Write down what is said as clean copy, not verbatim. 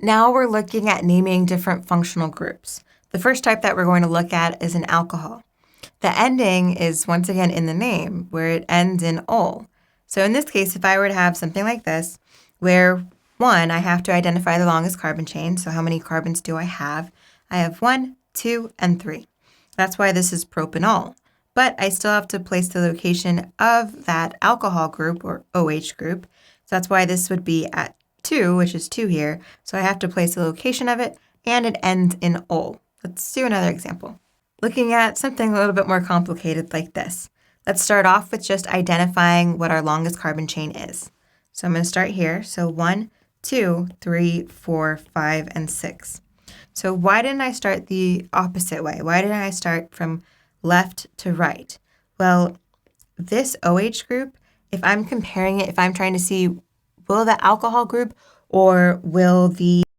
Now we're looking at naming different functional groups. The first type that we're going to look at is an alcohol. The ending is once again in the name, where it ends in ol. So in this case, if I were to have something like this, where one, I have to identify the longest carbon chain. So how many carbons do I have? I have 1, 2, and 3. That's why this is propanol. But I still have to place the location of that alcohol group or OH group. So that's why this would be at 2, which is 2 here. So I have to place the location of it, and it ends in ol. Let's do another example. Looking at something a little bit more complicated like this. Let's start off with just identifying what our longest carbon chain is. So I'm going to start here. So 1, 2, 3, 4, 5, and 6. So why didn't I start the opposite way? Why didn't I start from left to right? Well, this OH group, if I'm comparing it, if I'm trying to see will the alcohol group or will the